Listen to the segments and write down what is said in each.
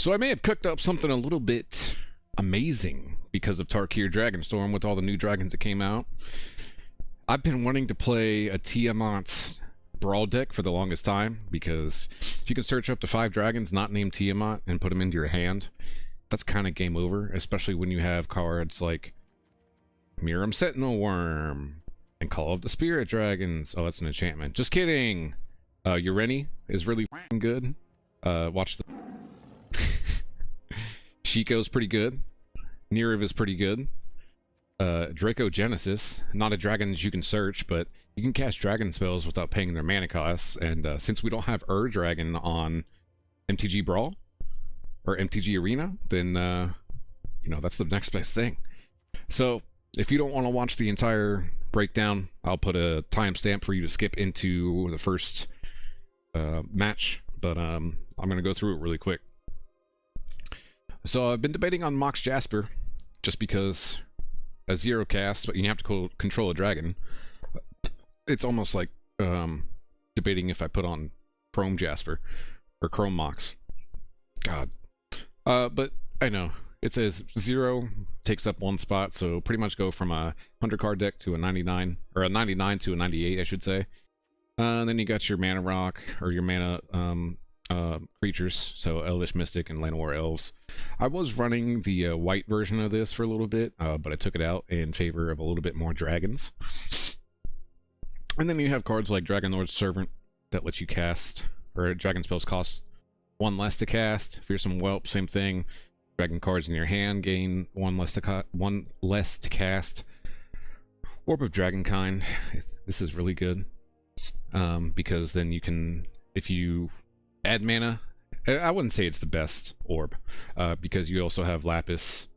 So I may have cooked up something a little bit amazing because of Tarkir Dragonstorm with all the new dragons that came out. I've been wanting to play a Tiamat Brawl deck for the longest time, because if you can search up to 5 dragons not named Tiamat and put them into your hand, that's kind of game over, especially when you have cards like Miirym Sentinel Wyrm and Call of the Spirit Dragons. Oh, that's an enchantment. Just kidding. Ureni is really good. Watch the Shiko's pretty good. Miirym is pretty good. Dracogenesis, not a dragon that you can search, but you can cast dragon spells without paying their mana costs. And since we don't have Dragon on MTG Brawl or MTG Arena, then you know, that's the next best thing. So if you don't want to watch the entire breakdown, I'll put a timestamp for you to skip into the first match, but I'm gonna go through it really quick. So I've been debating on Mox Jasper, just because a 0 cast, but you have to control a dragon. It's almost like debating if I put on Chrome Jasper or Chrome Mox. God. But I know it says 0 takes up 1 spot, so pretty much go from a 100 card deck to a 99, or a 99 to a 98, I should say. And then you got your mana rock, or your mana creatures, so Elvish Mystic and Llanowar Elves. I was running the white version of this for a little bit, but I took it out in favor of a little bit more dragons. And then you have cards like Dragon Lord's Servant that lets you cast, or dragon spells cost 1 less to cast. If you're some whelp, same thing. Dragon cards in your hand gain 1 less to cast. Orb of Dragonkind. This is really good, because then you can, if you add mana, I wouldn't say it's the best orb, because you also have Lapis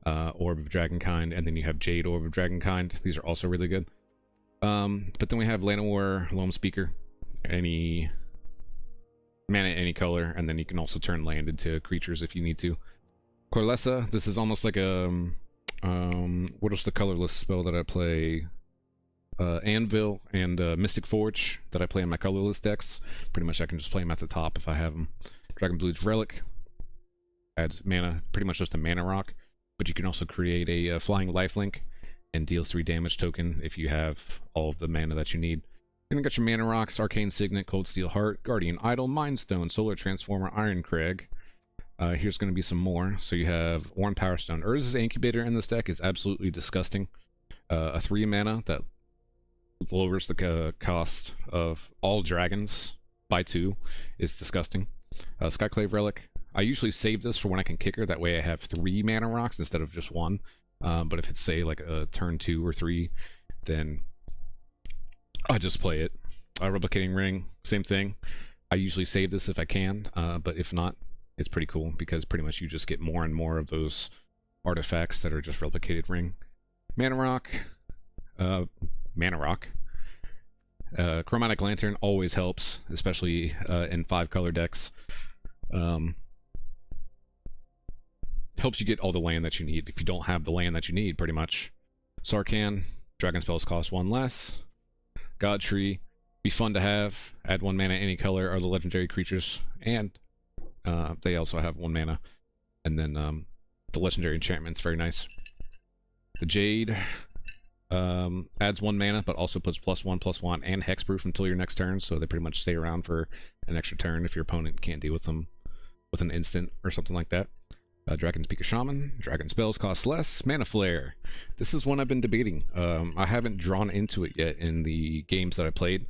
Orb of Dragonkind, and then you have Jade Orb of Dragonkind. These are also really good. But then we have Llanowar Loam Speaker, any mana, any color, and then you can also turn land into creatures if you need to. Corlessa, this is almost like a what is the colorless spell that I play? Anvil and Mystic Forge that I play in my colorless decks. Pretty much I can just play them at the top if I have them. Dragonblue's Relic adds mana, pretty much just a mana rock, but you can also create a flying lifelink and deals 3 damage token if you have all of the mana that you need. Then you got your mana rocks: Arcane Signet, Cold Steel Heart, Guardian Idol, Mind Stone, Solar Transformer, Ironcrag. Here's going to be some more. So you have Worn Power Stone. Urz's Incubator in this deck is absolutely disgusting. A 3 mana that lowers the cost of all dragons by 2 is disgusting. Skyclave Relic. I usually save this for when I can kicker. That way I have 3 mana rocks instead of just 1. But if it's, say, like a turn 2 or 3, then I just play it. Replicating Ring, same thing. I usually save this if I can, but if not, it's pretty cool, because pretty much you just get more and more of those artifacts that are just replicated ring. Mana Rock. Chromatic Lantern always helps, especially in 5 color decks. Helps you get all the land that you need if you don't have the land that you need, pretty much. Sarkhan, dragon spells cost 1 less. God Tree, be fun to have. Add 1 mana any color are the legendary creatures, and they also have 1 mana. And then the legendary enchantment's very nice. The Jade adds 1 mana, but also puts +1/+1 and hexproof until your next turn, so they pretty much stay around for an extra turn if your opponent can't deal with them with an instant or something like that. Dragonspeaker Shaman, dragon spells cost less. Mana Flare. This is one I've been debating. I haven't drawn into it yet in the games that I played.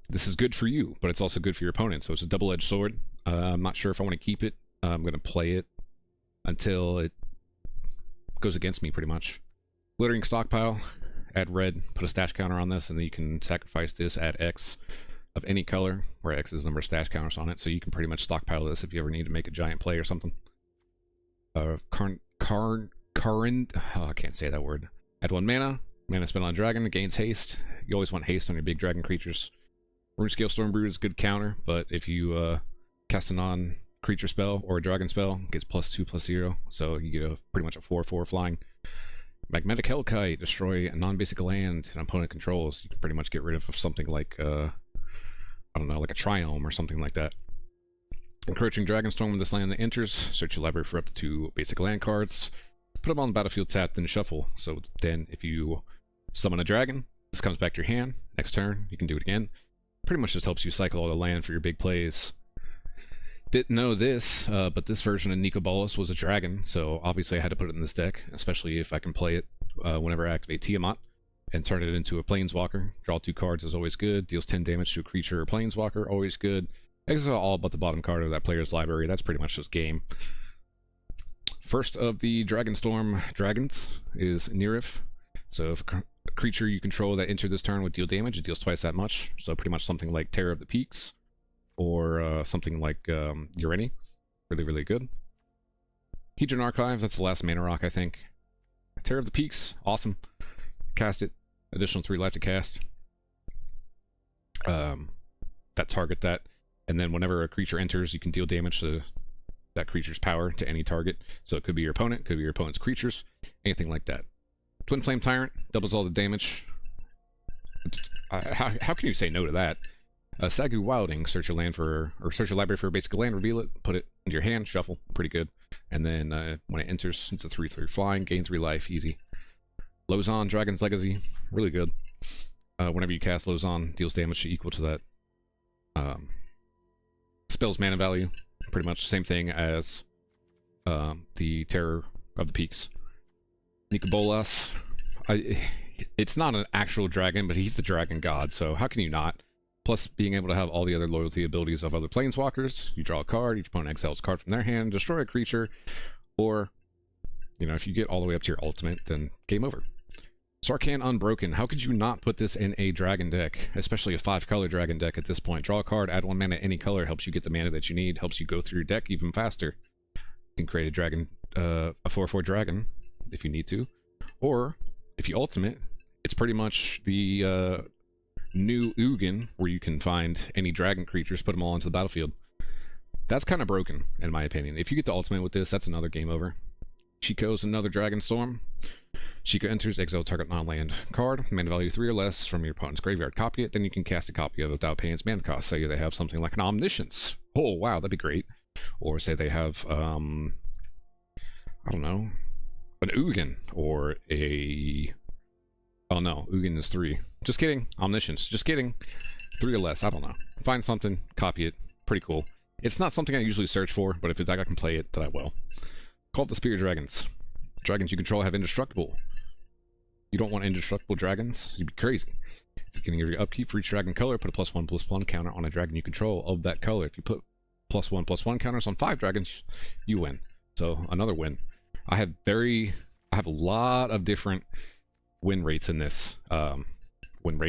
This is good for you, but it's also good for your opponent, so it's a double-edged sword. I'm not sure if I want to keep it. I'm going to play it until it goes against me, pretty much. Glittering Stockpile. Add red, put a stash counter on this, and then you can sacrifice this, add X of any color, where X is the number of stash counters on it, so you can pretty much stockpile this if you ever need to make a giant play or something. Oh, I can't say that word. Add 1 mana. Mana spent on dragon, gains haste. You always want haste on your big dragon creatures. Runescale Stormbrood is a good counter, but if you cast a non-creature spell or a dragon spell, it gets +2/+0, so you get pretty much a 4/4 flying. Magnetic Hellkite, destroy a non-basic land an opponent controls. You can pretty much get rid of something like, I don't know, like a Triome or something like that. Encroaching Dragonstorm when this land enters. Search your library for up to 2 basic land cards. Put them on the battlefield tapped, then shuffle. So then if you summon a dragon, this comes back to your hand. Next turn, you can do it again. Pretty much just helps you cycle all the land for your big plays. Didn't know this, but this version of Nico Bolas was a dragon, so obviously I had to put it in this deck, especially if I can play it whenever I activate Tiamat and turn it into a planeswalker. Draw 2 cards is always good. Deals 10 damage to a creature or planeswalker, always good. Exile all but the bottom card of that player's library. That's pretty much just game. First of the Dragonstorm dragons is Miirym. So if a creature you control that entered this turn would deal damage, it deals twice that much. So pretty much something like Terror of the Peaks, or something like Urini. Really, really good. Hedron Archive, that's the last mana rock, I think. Terror of the Peaks, awesome. Cast it. Additional 3 life to cast. That target that. And then whenever a creature enters, you can deal damage to that creature's power to any target. So it could be your opponent, could be your opponent's creatures, anything like that. Twinflame Tyrant, doubles all the damage. How can you say no to that? Sagu Wilding, search your land for, or search your library for a basic land, reveal it, put it into your hand, shuffle, pretty good. And then when it enters, it's a 3/3 flying, gain 3 life, easy. Lozon, Dragon's Legacy, really good. Whenever you cast Lozon, deals damage equal to that spell's mana value. Pretty much the same thing as the Terror of the Peaks. Nico Bolas, it's not an actual dragon, but he's the dragon god, so how can you not? Plus, being able to have all the other loyalty abilities of other planeswalkers. You draw a card, each opponent exiles a card from their hand, destroy a creature, or, you know, if you get all the way up to your ultimate, then game over. Sarkhan Unbroken, how could you not put this in a dragon deck, especially a 5-color dragon deck at this point? Draw a card, add 1 mana any color, helps you get the mana that you need, helps you go through your deck even faster. You can create a dragon, a 4/4 dragon, if you need to. Or, if you ultimate, it's pretty much the new Ugin, where you can find any dragon creatures, put them all onto the battlefield. That's kind of broken, in my opinion. If you get the ultimate with this, that's another game over. Chico's another Dragonstorm. Chico enters, exile target non-land card, mana value 3 or less from your opponent's graveyard. Copy it, then you can cast a copy of it without paying its mana cost. Say they have something like an Omniscience. Oh, wow, that'd be great. Or say they have, I don't know, an Ugin, or a... Oh no, Ugin is 3. Just kidding. Omniscience. Just kidding. 3 or less, I don't know. Find something, copy it. Pretty cool. It's not something I usually search for, but if it's like I can play it, then I will. Call it the Spear Dragons. Dragons you control have indestructible. You don't want indestructible dragons? You'd be crazy. At the beginning of your upkeep, for each dragon color, put a +1/+1 counter on a dragon you control of that color. If you put +1/+1 counters on 5 dragons, you win. So, another win. I have a lot of different win rates in this. Win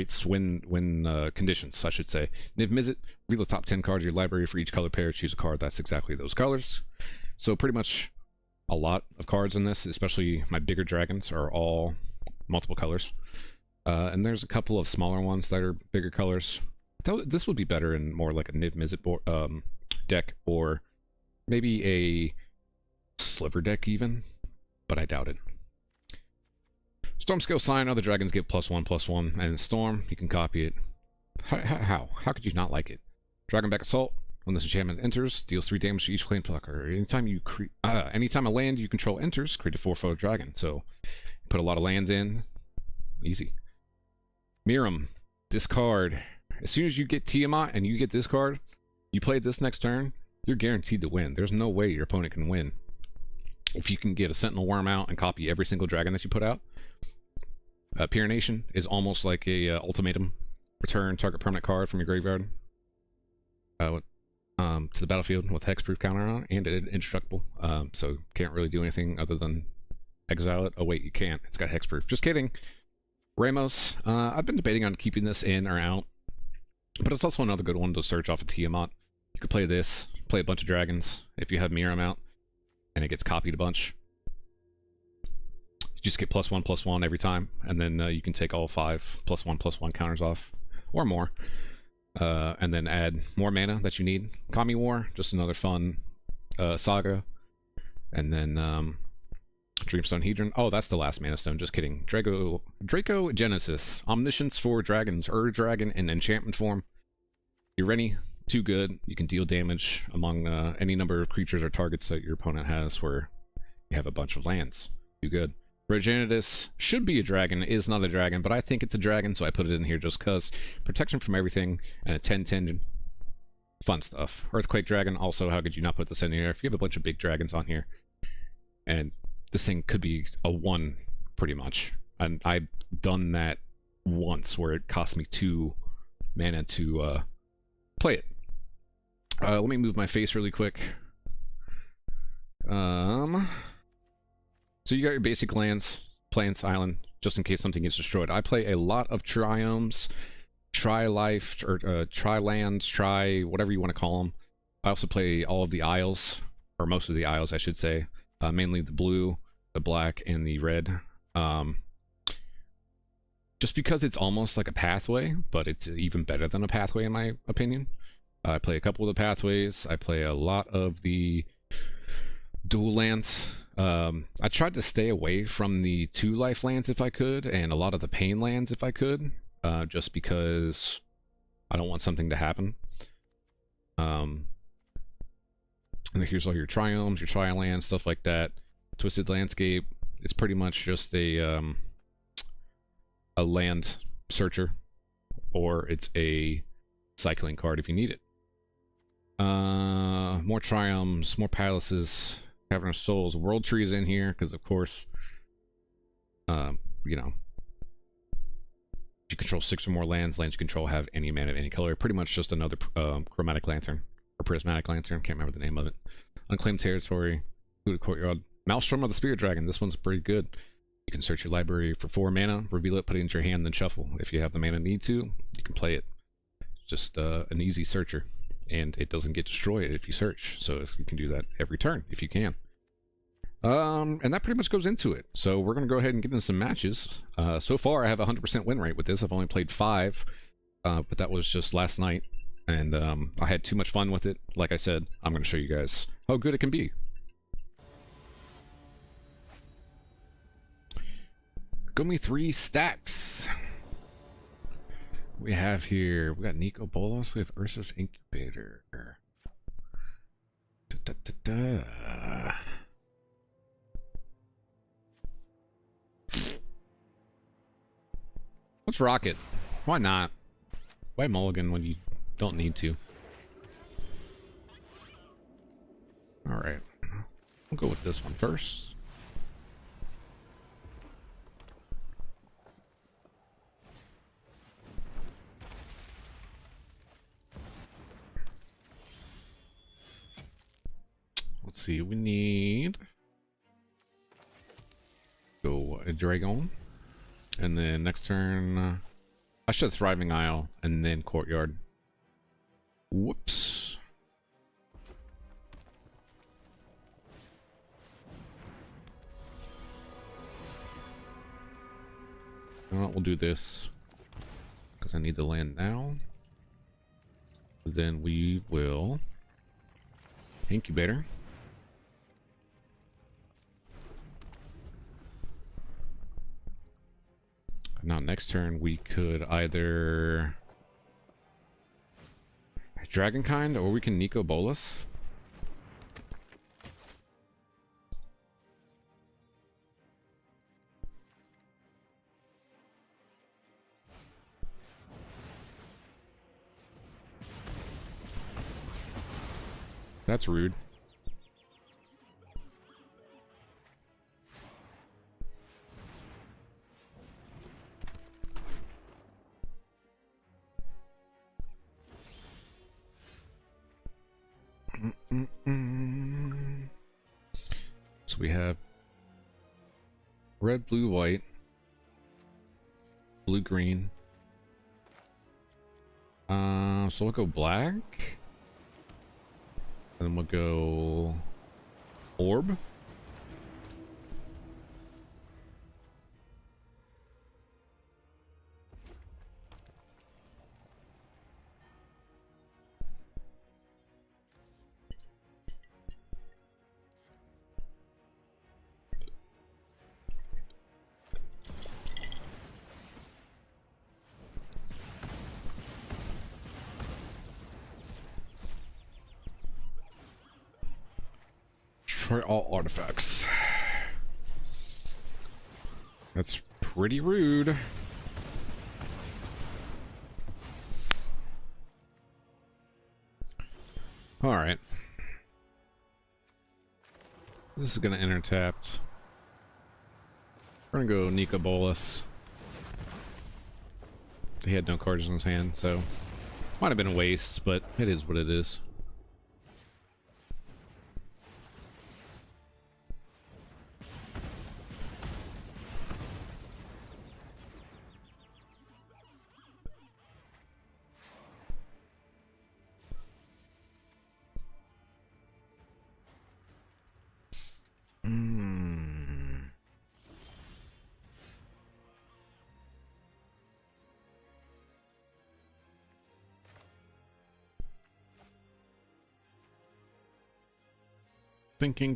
conditions, I should say. Niv Mizzet, reveal the top 10 cards of your library for each color pair. Choose a card that's exactly those colors. So pretty much a lot of cards in this, especially my bigger dragons, are all multiple colors. And there's a couple of smaller ones that are bigger colors. This would be better in more like a Niv Mizzet deck, or maybe a Sliver deck even, but I doubt it. Stormscale Sign, other dragons get +1/+1, and Storm, you can copy it. How could you not like it? Dragonback Assault, when this enchantment enters, deals 3 damage to each planeswalker. Anytime a land you control enters, create a 4/4 dragon. So, put a lot of lands in, easy. Miirym, this card, as soon as you get Tiamat and you get this card, you play this next turn, you're guaranteed to win. There's no way your opponent can win. If you can get a Sentinel Wyrm out and copy every single dragon that you put out. Pyronation is almost like a ultimatum. Return target permanent card from your graveyard to the battlefield with hexproof counter on it, and indestructible. So can't really do anything other than exile it. Oh wait, you can't. It's got hexproof. Just kidding. Ramos. I've been debating on keeping this in or out, but it's also another good one to search off of Tiamat. You could play this, play a bunch of dragons if you have Miirym out, and it gets copied a bunch. You just get +1/+1 every time, and then you can take all 5 +1/+1 counters off, or more, and then add more mana that you need. Kami War, just another fun saga, and then Dreamstone Hedron. Oh, that's the last mana stone. Just kidding. Dracogenesis, Omniscience for dragons, Dragon in enchantment form. Urini, too good. You can deal damage among any number of creatures or targets that your opponent has where you have a bunch of lands. Too good. Dracogenesis should be a dragon, is not a dragon, but I think it's a dragon, so I put it in here just because. Protection from everything, and a 10/10. Fun stuff. Earthquake Dragon, also, how could you not put this in here? If you have a bunch of big dragons on here, and this thing could be a 1, pretty much. And I've done that once, where it cost me 2 mana to play it. Let me move my face really quick. So you got your basic lands, plants, island, just in case something gets destroyed. I play a lot of triomes, tri-life, or tri-lands, whatever you want to call them. I also play all of the isles, or most of the isles, I should say. Mainly the blue, the black, and the red. Just because it's almost like a pathway, but it's even better than a pathway in my opinion. I play a couple of the pathways. I play a lot of the dual lands. I tried to stay away from the 2-life lands if I could, and a lot of the pain lands if I could, just because I don't want something to happen. And here's all your triomes, your tri-lands, stuff like that. Twisted Landscape, it's pretty much just a land searcher, or it's a cycling card if you need it. More triomes, more palaces, Cavern of Souls, World Tree is in here because, of course, you know, if you control 6 or more lands you control have any mana of any color. Pretty much just another chromatic lantern or prismatic lantern. Can't remember the name of it. Unclaimed Territory, Secluded Courtyard, Maelstrom of the Spirit Dragon. This one's pretty good. You can search your library for 4 mana, reveal it, put it into your hand, then shuffle. If you have the mana need to, you can play it. It's just an easy searcher, and it doesn't get destroyed if you search. So you can do that every turn if you can. And that pretty much goes into it. So we're going to go ahead and get into some matches. So far, I have a 100% win rate with this. I've only played 5, but that was just last night. And I had too much fun with it. Like I said, I'm going to show you guys how good it can be. Go me 3 stacks. We have here, we got Nico Bolas, we have Ursus Incubator. Let's rock it. Why not? Why mulligan when you don't need to? Alright. We'll go with this one first. Let's see, we need go a Dragon, and then next turn I should have Thriving Isle and then Courtyard. Whoops. We'll do this because I need the land now. Then we will Incubator. Now next turn we could either Dragonkind or we can Nico Bolas. That's rude. So we have red, blue, white, blue, green. So we'll go black. And then we'll go orb. Destroy all artifacts. That's pretty rude. Alright. This is gonna enter tapped. We're gonna go Nika Bolas. He had no cards in his hand, so might have been a waste, but it is what it is. Thinking.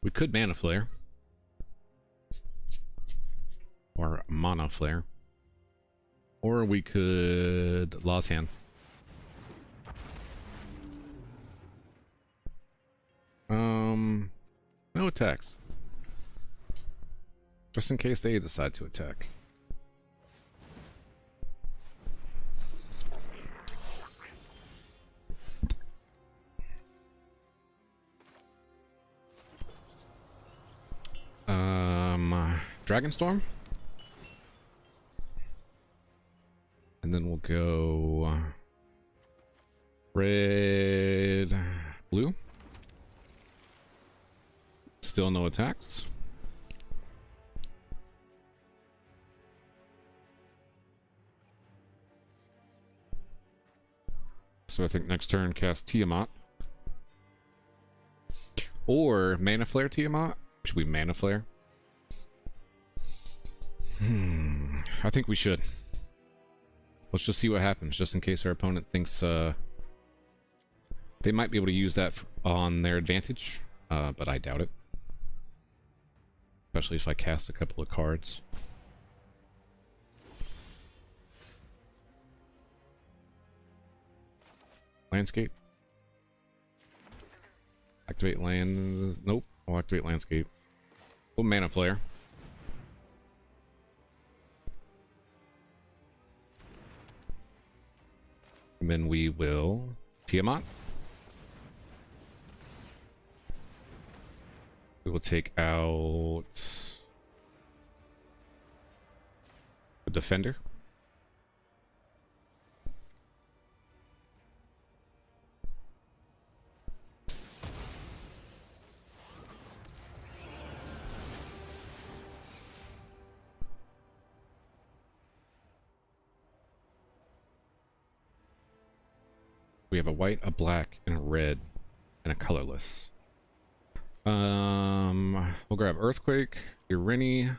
We could Mana Flare. Or Mana Flare. Or we could Law's Hand. No attacks. Just in case they decide to attack. Dragonstorm. And then we'll go red, blue. Still no attacks. So I think next turn cast Tiamat. Or Mana Flare Tiamat. Should we Mana Flare? I think we should. Let's just see what happens, just in case our opponent thinks they might be able to use that on their advantage, but I doubt it. Especially if I cast a couple of cards. Landscape. Activate land. Nope. I'll activate Landscape. We'll Mana Flare. And then we will Tiamat. We will take out the Defender. We have a white, a black, and a red, and a colorless. We'll grab Earthquake, Irini,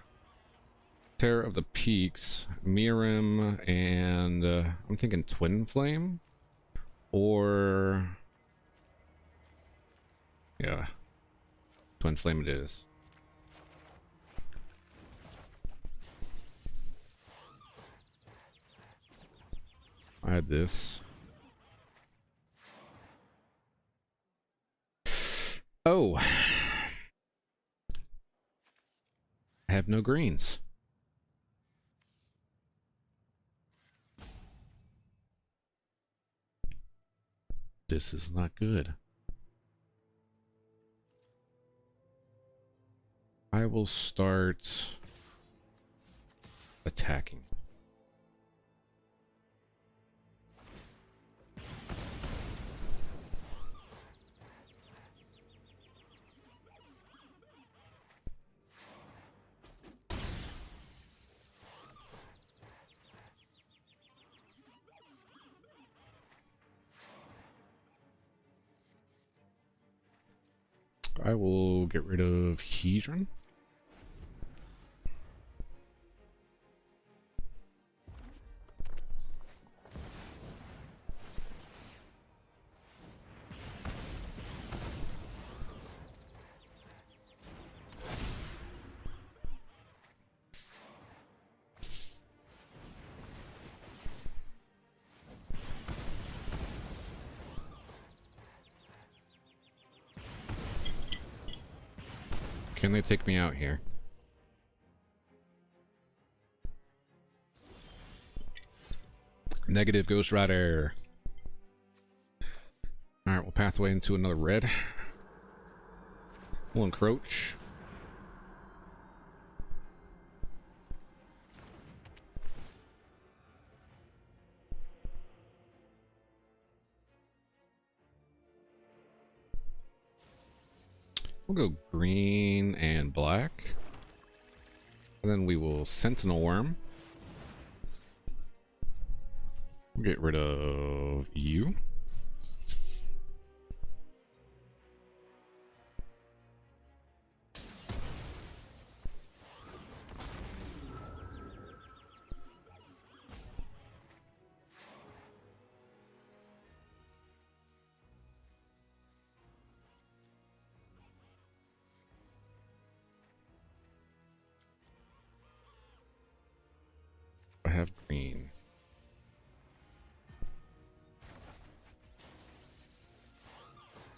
Terror of the Peaks, Miirym, and I'm thinking Twinflame, or yeah, Twinflame it is. I had this. Oh, I have no greens. This is not good. I will start attacking. I will get rid of Hedron. Can they take me out here? Negative Ghost Rider. Alright, we'll pathway into another red. We'll encroach. We'll go green and black. And then we will Sentinel Wyrm. We'll get rid of you. I have green.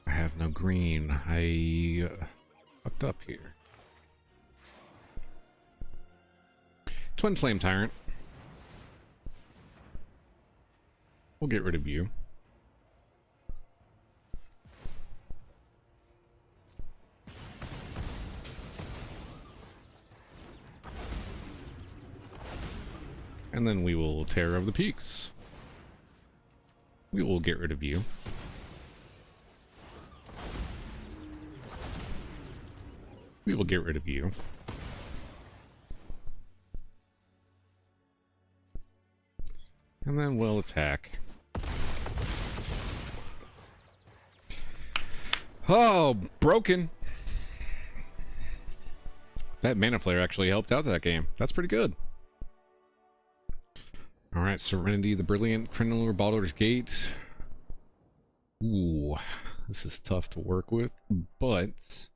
I have no green. I fucked up here. Twinflame Tyrant. We'll get rid of you. And then we will Terror of the Peaks. We will get rid of you. We will get rid of you. And then we'll attack. Oh, broken. That mana flare actually helped out that game. That's pretty good. Alright, Serenity, the Brilliant, Krydle, Baldur's Gate. Ooh, this is tough to work with, but...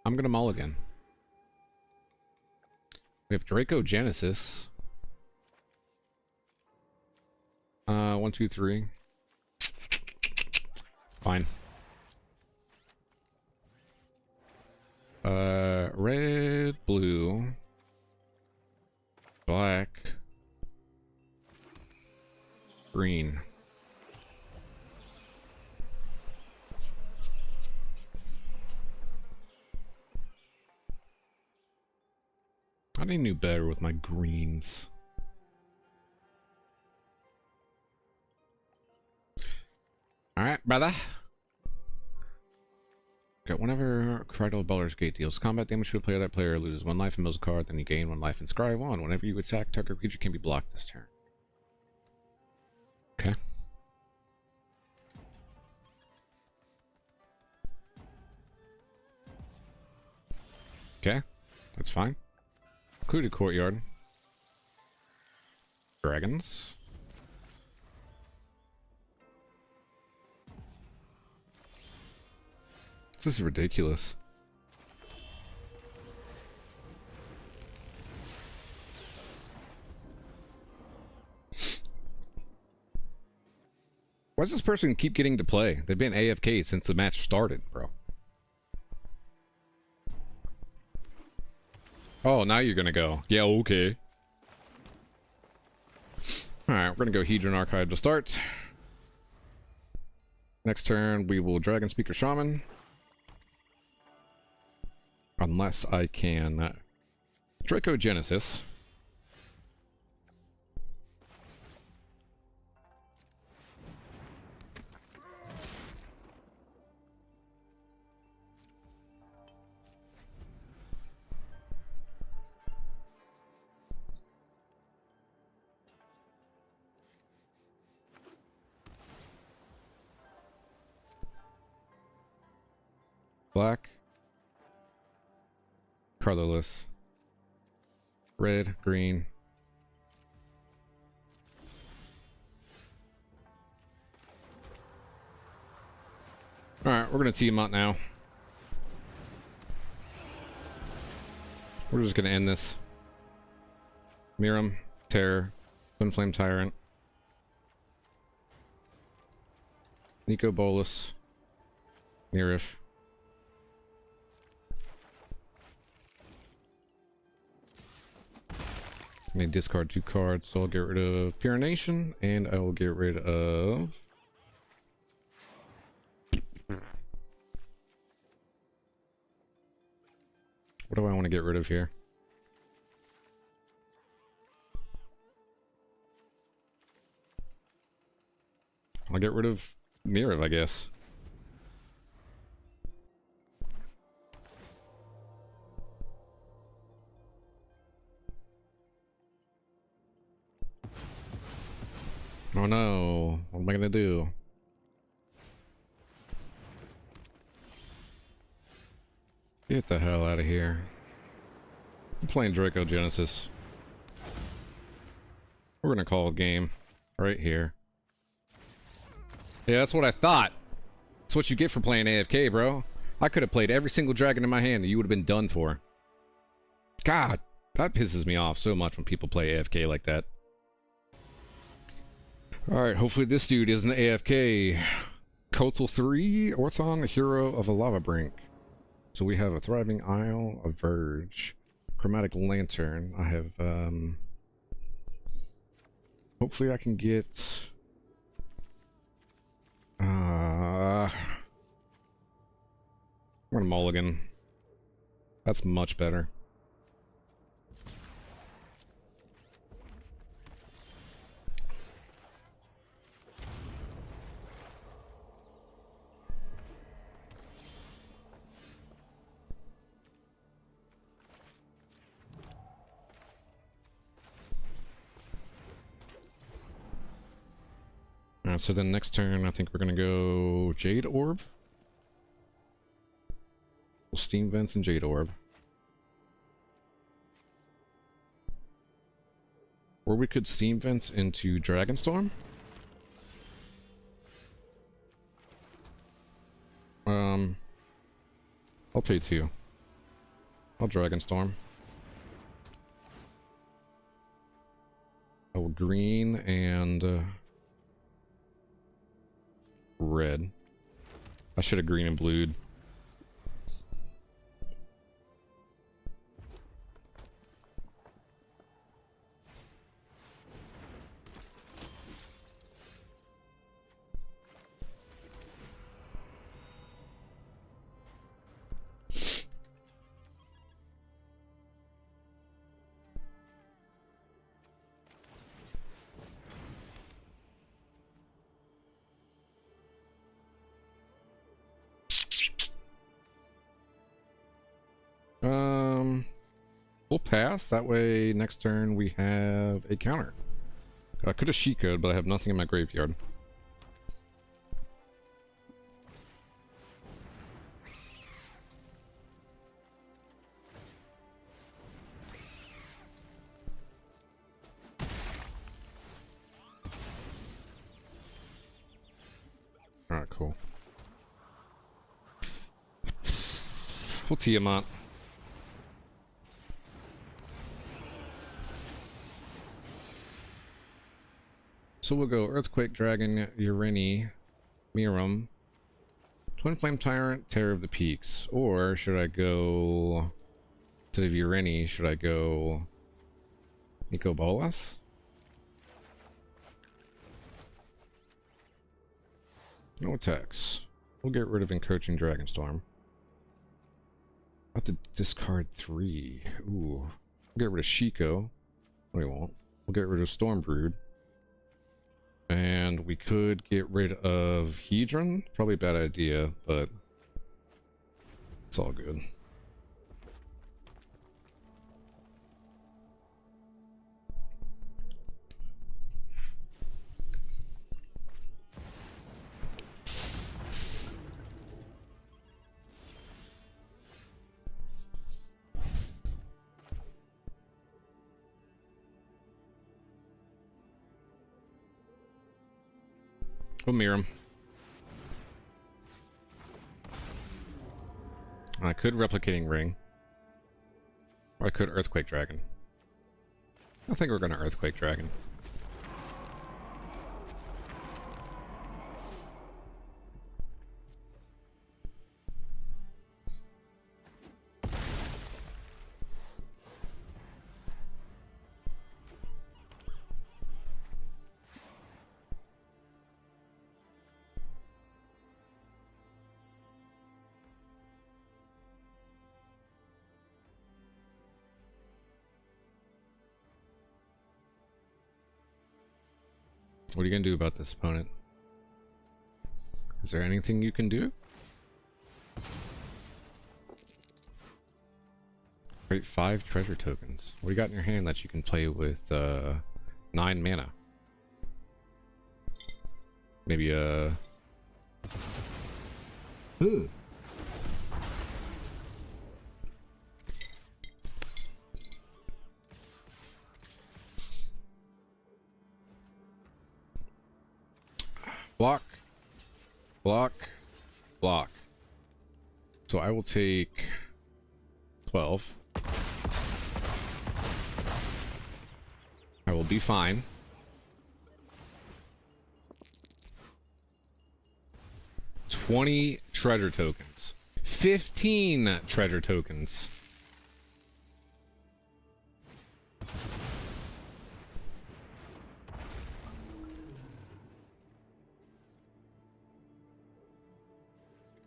I'm gonna mulligan. We have Dracogenesis. 1, 2, 3. Fine. Red, blue, black, green. I need to do better with my greens. Alright, brother. Okay, whenever Krydle Baldur's Gate deals combat damage to a player, that player loses 1 life and mills a card, then you gain 1 life and scry 1. Whenever you attack, target creature can be blocked this turn. Okay. Okay, that's fine. Secluded Courtyard. Dragons. This is ridiculous. Why does this person keep getting to play? They've been AFK since the match started, bro. Oh, now you're gonna go. Yeah, okay. Alright, we're gonna go Hedron Archive to start. Next turn, we will Dragonspeaker Shaman. Unless I can Dracogenesis. Black. Colorless. Red, green. Alright, we're gonna Tiamat now. We're just gonna end this. Miirym, Terror, Twinflame Tyrant. Nico Bolas. Miirym. I may discard 2 cards, so I'll get rid of Pyronation, and I will get rid of... What do I want to get rid of here? I'll get rid of Miirym, I guess. Oh no, what am I gonna do? Get the hell out of here. I'm playing Dracogenesis. We're gonna call a game right here. Yeah, that's what I thought. That's what you get for playing AFK, bro. I could have played every single dragon in my hand and you would have been done for. God, that pisses me off so much when people play AFK like that. Alright, hopefully this dude isn't AFK. Kotal 3, Orthion, hero of a Lavabrink. So we have a Thriving Isle, a Verge, Chromatic Lantern. I have, hopefully I can get... I'm gonna mulligan. That's much better. So then next turn, I think we're gonna go Jade Orb. Steam Vents and Jade Orb. Or we could Steam Vents into Dragonstorm. I'll pay 2. I'll Dragonstorm. Oh, green and red. I should have green and blued. We'll pass. That way, next turn we have a counter. I could have Sheika'd, but I have nothing in my graveyard. Alright, cool. We'll Tiamat. So we'll go Earthquake Dragon, Ureni, Miirym, Twinflame Tyrant, Terror of the Peaks. Or should I go, instead of Ureni, should I go Nico Bolas? No attacks. We'll get rid of Encroaching Dragonstorm. I have to discard 3. Ooh. We'll get rid of Shiko. No, we won't. We'll get rid of Stormbrood. And we could get rid of Hedron. Probably a bad idea, but it's all good. Oh, Miirym. I could Replicating Ring. Or I could Earthquake Dragon. I think we're gonna Earthquake Dragon. What are you gonna do about this opponent? Is there anything you can do? Create 5 treasure tokens. What do you got in your hand that you can play with 9 mana? Maybe block, block, block. So I will take 12. I will be fine. $20 treasure tokens. 15 treasure tokens.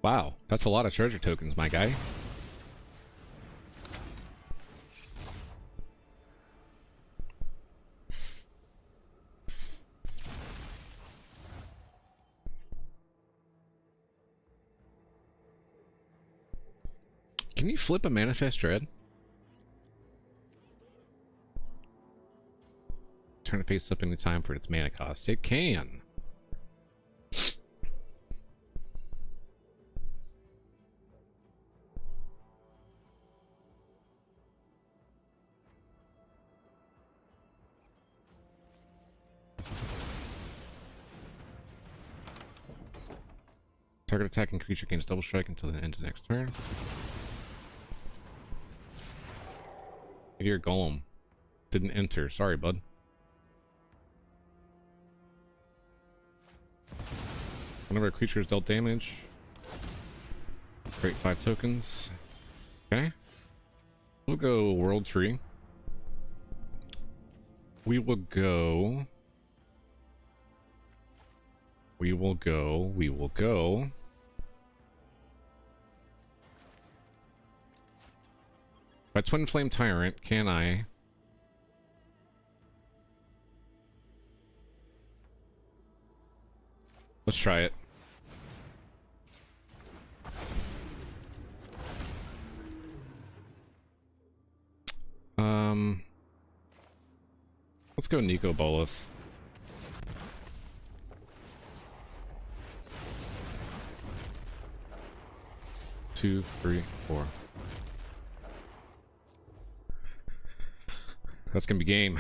Wow, that's a lot of treasure tokens, my guy. Can you flip a Manifest Dread? Turn it face up anytime for its mana cost. It can. Target attacking creature gains double strike until the end of next turn. Your golem didn't enter. Sorry, bud. Whenever a creature is dealt damage, create 5 tokens. Okay. We'll go World Tree. We will go. By Twinflame Tyrant, can I? Let's try it. Let's go Nico Bolas. Two, three, four. That's gonna be game.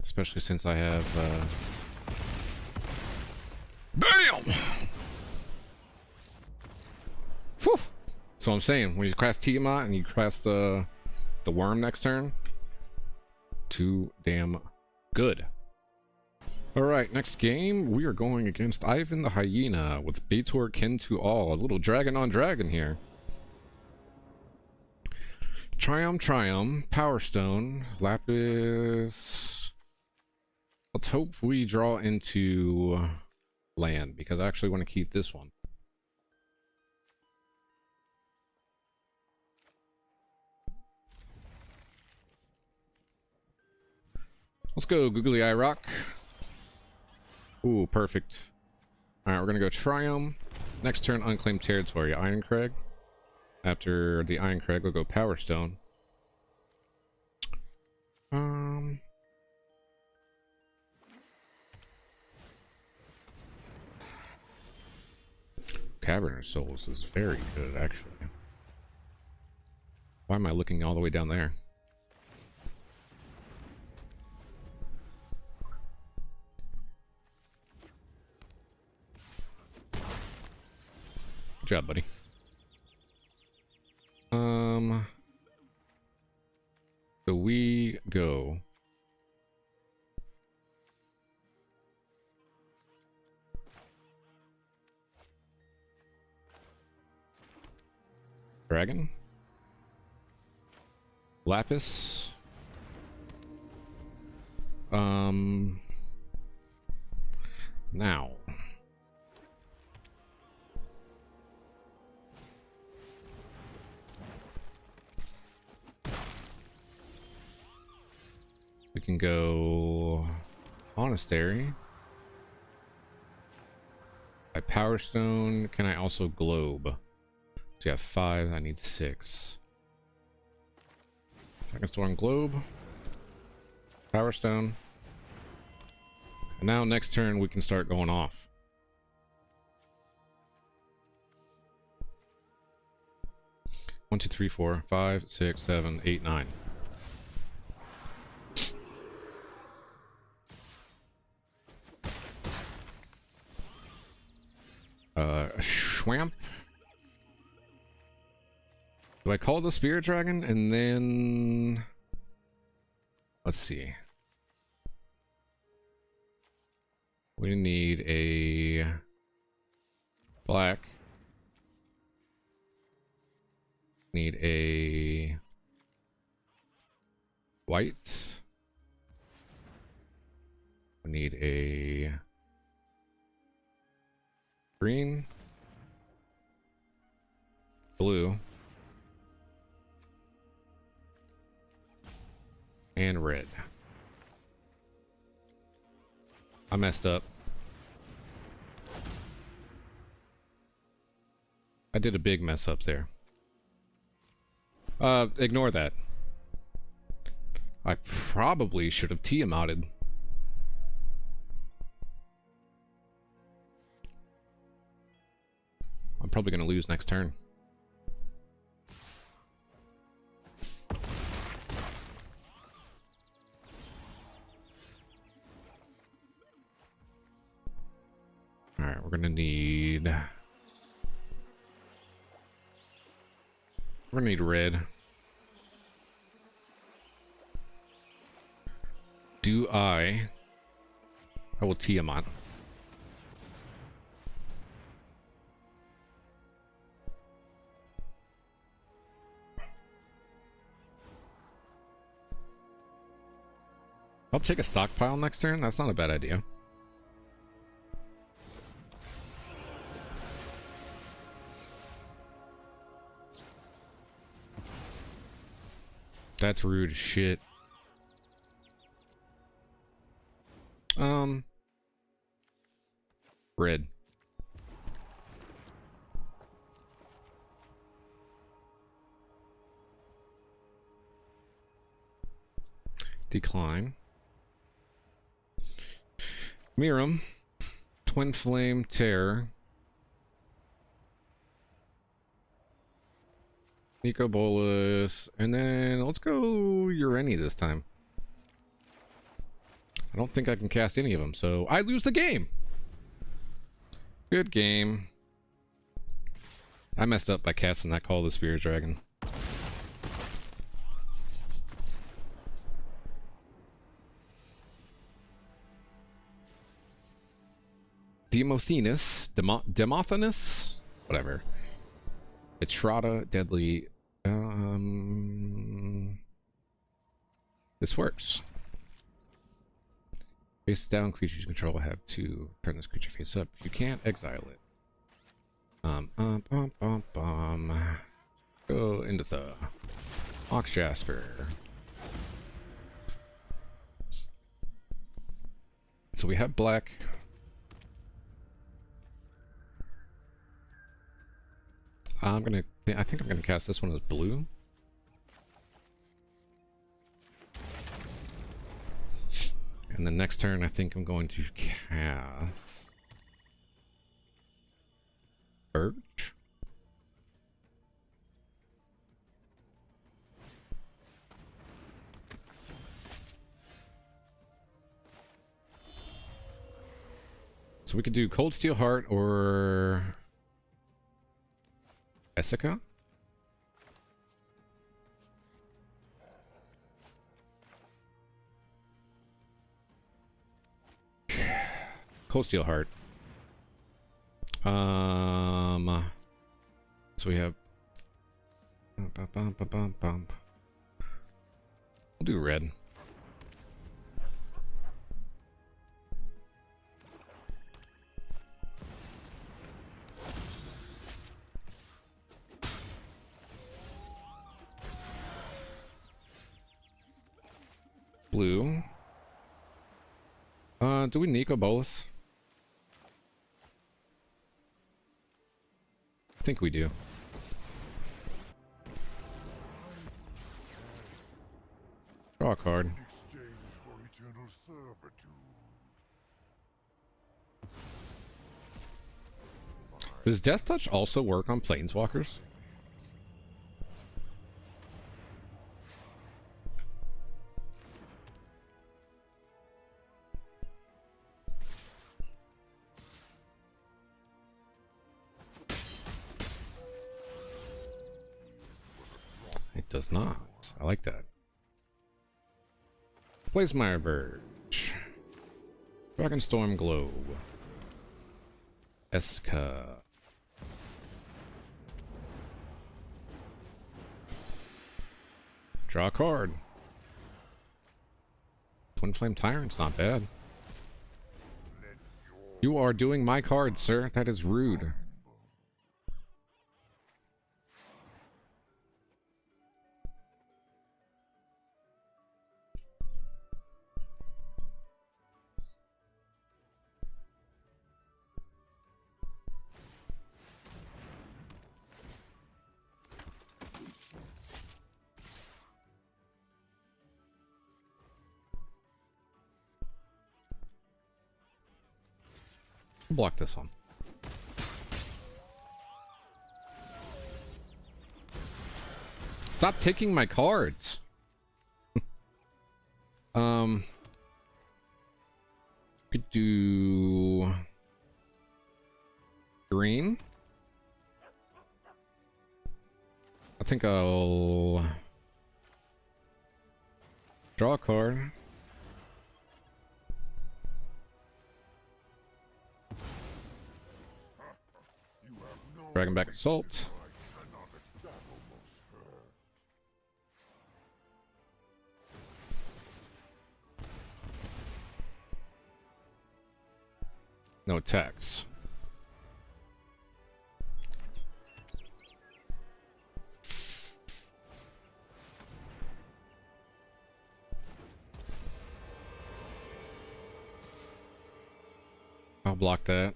Especially since I have damn! Whew. So I'm saying, when you cast Tiamat and you cast the Wyrm next turn, too damn good. Alright, next game, we are going against Ivan the Hyena with Betor kin to all. A little dragon on dragon here. Triumph, Power Stone, Lapis. Let's hope we draw into land, because I actually want to keep this one. Let's go Googly Eye Rock. Ooh, perfect. Alright, we're gonna go Triumph. Next turn, Unclaimed Territory, Ironcrag. After the Ironcrag, we'll go Power Stone. Cavern of Souls is very good, actually. Why am I looking all the way down there? Good job, buddy. So we go Dragon, Lapis, now can go Monastery. By Power Stone, can I also Globe? So you have 5, I need 6. Dragonstorm Globe. Power Stone. And now next turn we can start going off. One, 2, 3, 4, 5, 6, 7, 8, 9. Schwamp. Do I call the Spirit Dragon and then let's see. We need a black. Need a white. We need a green, blue, and red. I messed up. I did a big mess up there. Ignore that. I probably should have Tiamatted. I'm probably going to lose next turn. Alright, we're going to need... We're going to need red. I will Tiamat. I'll take a stockpile next turn. That's not a bad idea. That's rude as shit. Red. Decline. Miirym. Twinflame Tyrant. Nico Bolas. And then let's go Ureni this time. I don't think I can cast any of them, so I lose the game. Good game. I messed up by casting that Call of the Spirit Dragon. Demosthenes? Whatever. Etrata, Deadly. This works. Face down, creatures you control have to turn this creature face up. If you can't, exile it. Go into the Ox Jasper. So we have black. I think I'm gonna cast this one as blue. And the next turn, I think I'm going to cast Birch. So we could do Cold Steel Heart or Esika. Cold Steel Heart. So we have we'll do red. Blue. Do we Nico Bolas? I think we do. Draw a card. Does Death Touch also work on Planeswalkers? It does not. I like that. Blaze-Mire Verge. Dragonstorm Globe. Esika. Draw a card. Twinflame Tyrant's not bad. You are doing my card, sir. That is rude. Block this one. Stop taking my cards. Could do green. I think I'll draw a card. Dragonback Assault. No attacks. I'll block that.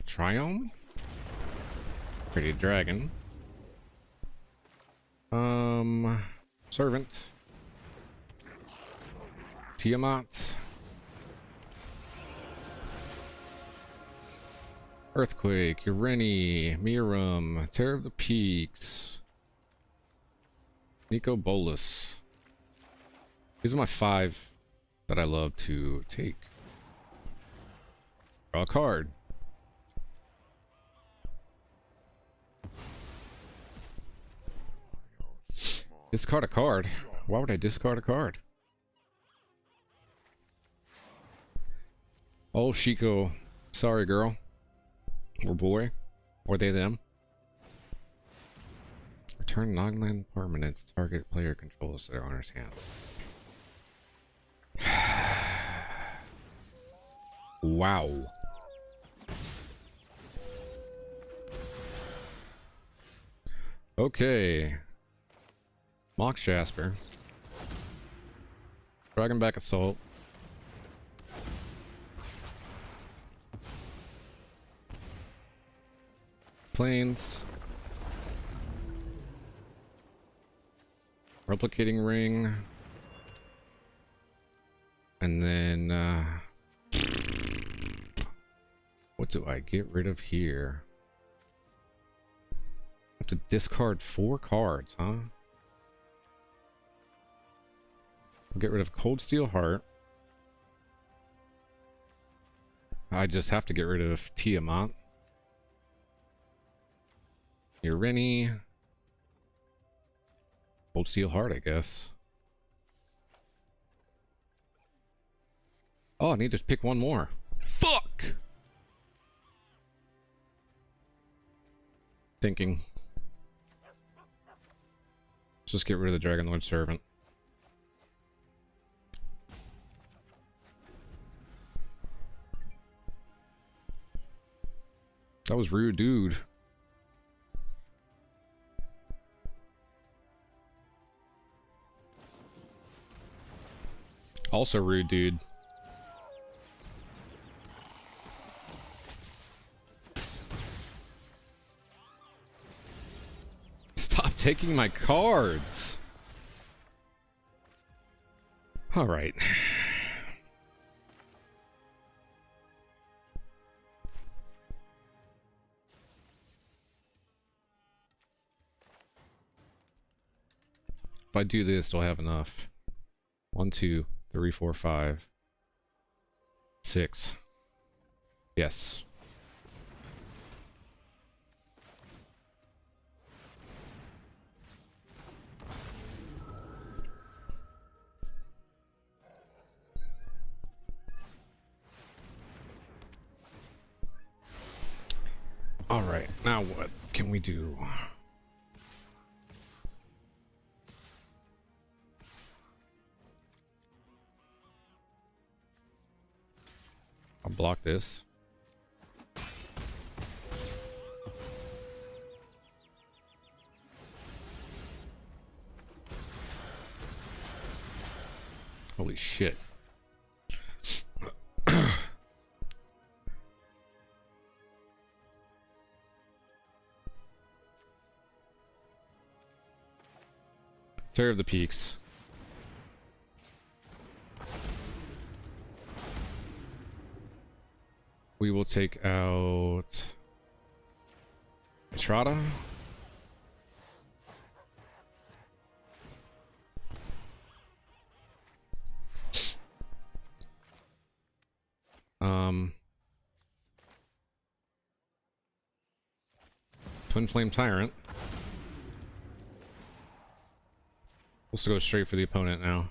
Triome? Pretty dragon. Servant. Tiamat. Earthquake, Ureni, Miirym, Terror of the Peaks. Nico Bolas. These are my 5 that I love to take. Draw a card. Discard a card? Why would I discard a card? Oh, Shiko. Sorry, girl. Or boy. Or they, them. Return non-land permanents target player controls their owner's hand. Wow. Okay. Mox Jasper. Dragonback Assault. Plains. Replicating Ring. And then, what do I get rid of here? I have to discard 4 cards, huh? I'll get rid of Cold Steel Heart. I just have to get rid of Tiamat. Ureni. Cold Steel Heart, I guess. Oh, I need to pick one more. Fuck! Thinking. Let's just get rid of the Dragonlord Servant. That was rude, dude. Also rude, dude. Stop taking my cards. All right. If I do this, do I have enough? 1, 2, 3, 4, 5, 6. Yes. All right, now what can we do? I'll block this. Holy shit. Terror of the Peaks. We will take out Etrata. Twinflame Tyrant. We'll just go straight for the opponent now.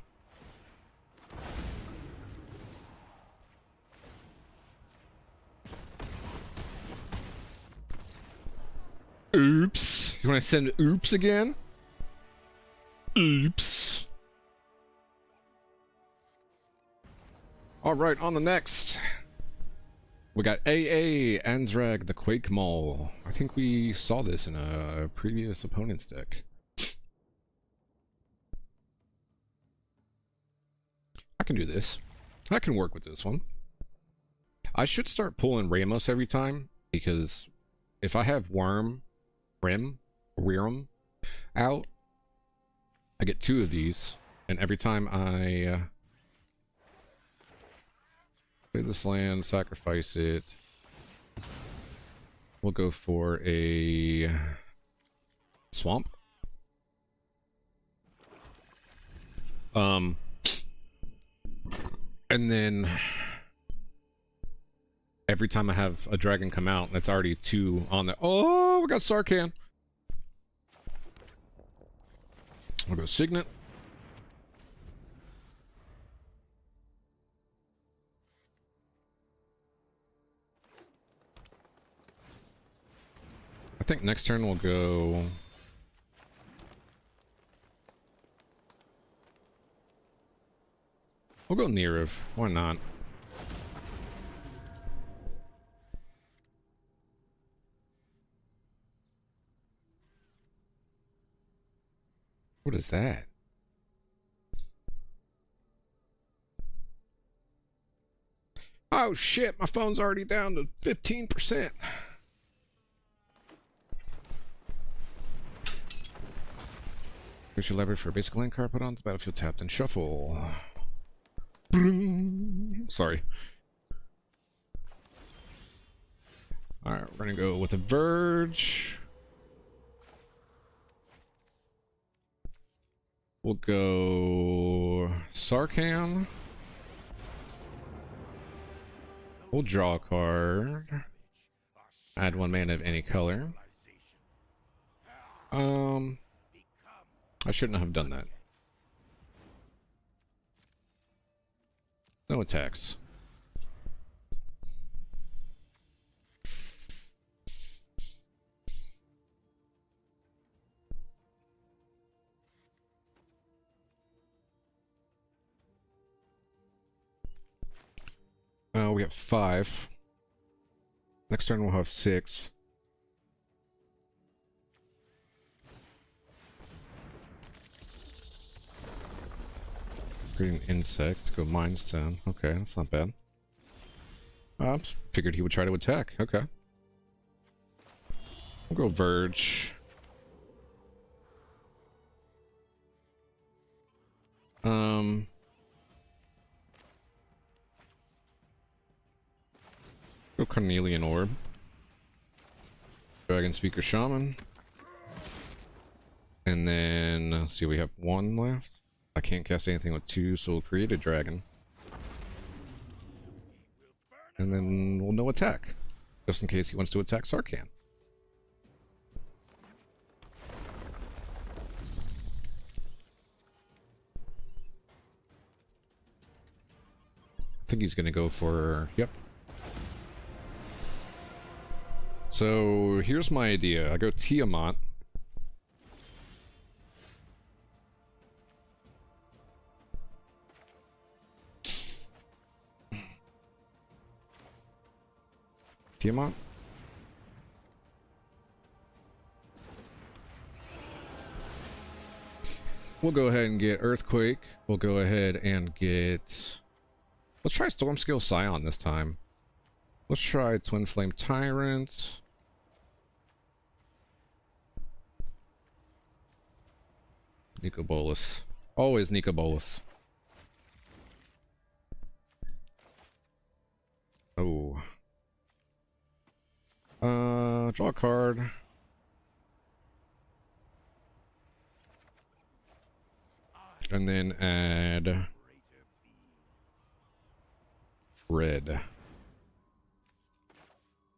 Oops. You want to send oops again? Oops. All right, on the next. We got Anzrag the Quake-Mole. I think we saw this in a previous opponent's deck. I can do this. I can work with this one. I should start pulling Ramos every time, because if I have Wyrm out, I get 2 of these, and every time I play this land, sacrifice it, we'll go for a swamp. And then every time I have a dragon come out, that's already 2 on the. Oh, we got Sarkhan. We'll go Signet. I think next turn we'll go. We'll go Miirym. Why not? What is that? Oh shit, my phone's already down to 15%. Here's your leverage for a basic land card put on the battlefield tapped and shuffle. Sorry. Alright, we're gonna go with a Verge. We'll go Sarkhan. We'll draw a card. Add 1 mana of any color. I shouldn't have done that. No attacks. We have 5. Next turn we'll have 6. Create an insect, go Mind Stone. Okay, that's not bad. Figured he would try to attack. Okay. We'll go Verge. Go Carnelian Orb. Dragonspeaker Shaman. And then, let's see, we have one left. I can't cast anything with two, so we'll create a dragon. And then we'll no attack. Just in case he wants to attack Sarkhan. I think he's going to go for... Yep. So, here's my idea. I go Tiamat. Tiamat? We'll go ahead and get Earthquake. We'll go ahead and get... Let's try Stormscale Scion this time. Let's try Twinflame Tyrant. Nico Bolas. Always Nico Bolas. Oh. Draw a card. And then add red.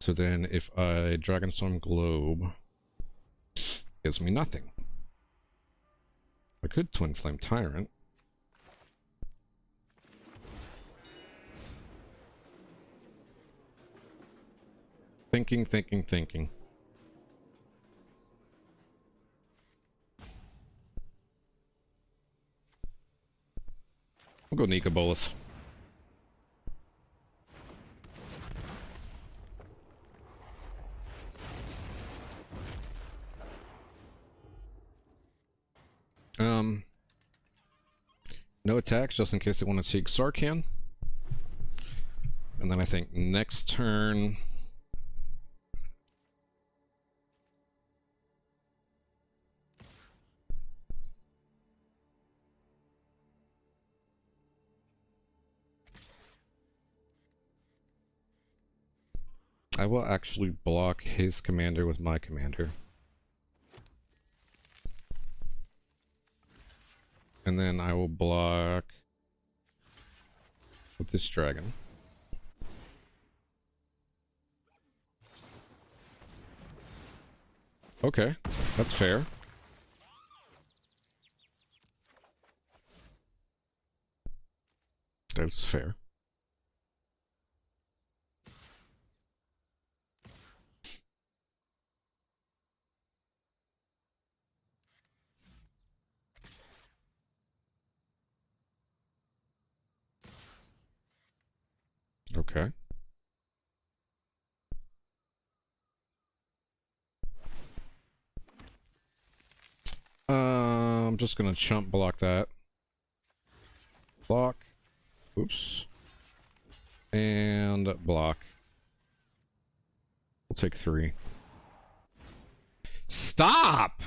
So then if I Dragonstorm Globe, gives me nothing. I could Twinflame Tyrant. Thinking. We'll go Nico Bolas. No attacks, just in case they want to take Sarkhan. And then I think next turn... I will actually block his commander with my commander. And then I will block with this dragon. Okay, that's fair. That's fair. Okay. I'm just gonna chump block that. Block. Oops. And block. We'll take 3. Stop!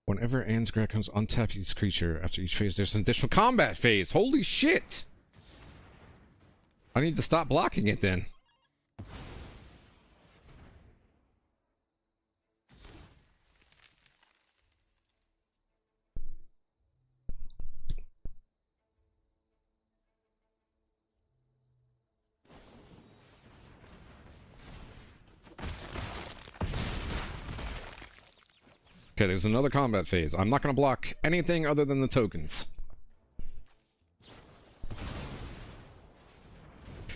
Whenever Anzrag comes, untap each creature. After each phase, there's an additional combat phase. Holy shit! I need to stop blocking it then. Okay, there's another combat phase. I'm not going to block anything other than the tokens.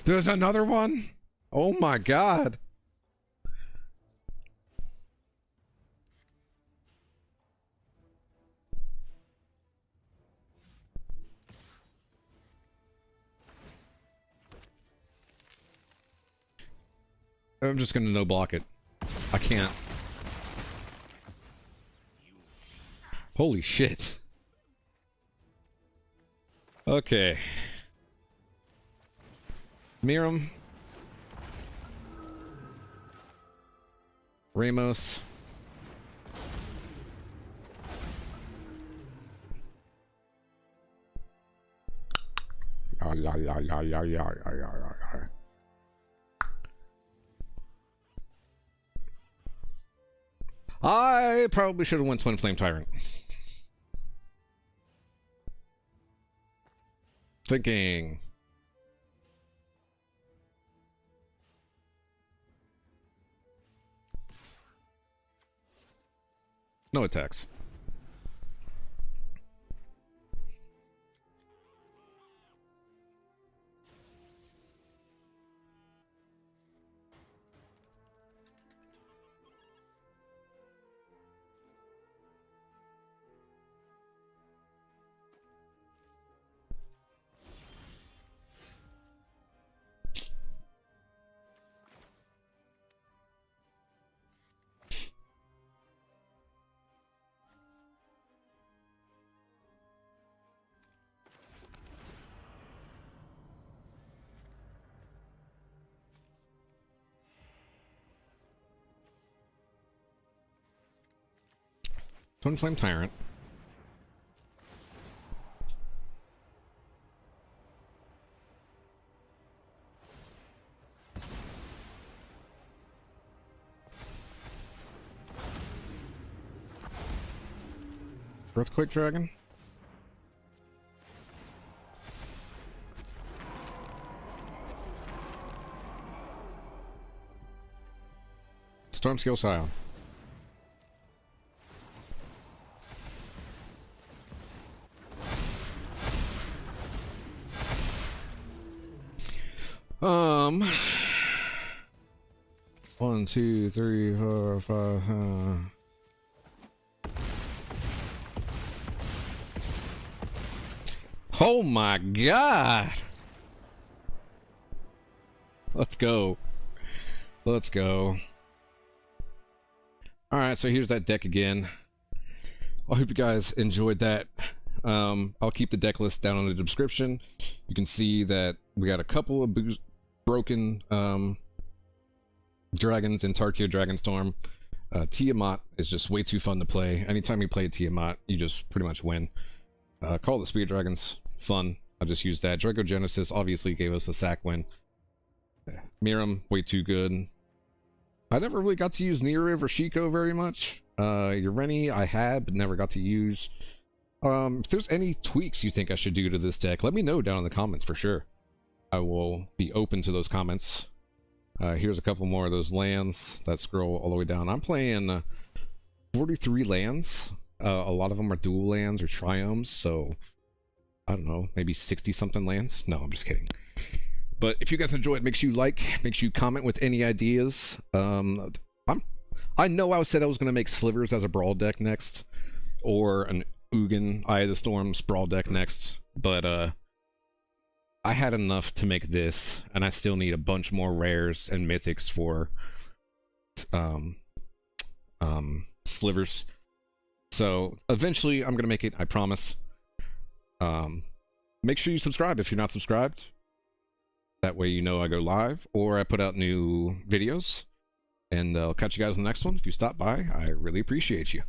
There's another one? Oh my god. I'm just going to no block it. I can't. Holy shit. Okay. Miirym. Ramos. I probably should have went Twinflame Tyrant. Thinking. No attacks. Twinflame Tyrant. Earthquake Dragon. Stormscale Scion. One, two, three, four, five. Oh my god! Let's go. Let's go. Alright, so here's that deck again. I hope you guys enjoyed that. I'll keep the deck list down in the description. You can see that we got a couple of broken dragons in Tarkir Dragonstorm. Tiamat is just way too fun to play. Anytime you play Tiamat, you just pretty much win. Call the Spear Dragons fun. I'll just use that. Dracogenesis obviously gave us the sack win. Miirym, way too good. I never really got to use Niru or Shiko very much. Ureni I had, but never got to use. If there's any tweaks you think I should do to this deck, let me know down in the comments for sure. I will be open to those comments. Here's a couple more of those lands that scroll all the way down. I'm playing 43 lands. A lot of them are dual lands or triomes, so I don't know, maybe 60 something lands. No, I'm just kidding. But if you guys enjoyed, make sure you like, make sure you comment with any ideas. I know I said I was going to make Slivers as a Brawl deck next, or an Ugin Eye of the Storms Brawl deck next, but I had enough to make this, and I still need a bunch more rares and mythics for Slivers. So eventually I'm gonna make it, I promise. Make sure you subscribe if you're not subscribed. That way you know I go live or I put out new videos. And I'll catch you guys in the next one. If you stop by, I really appreciate you.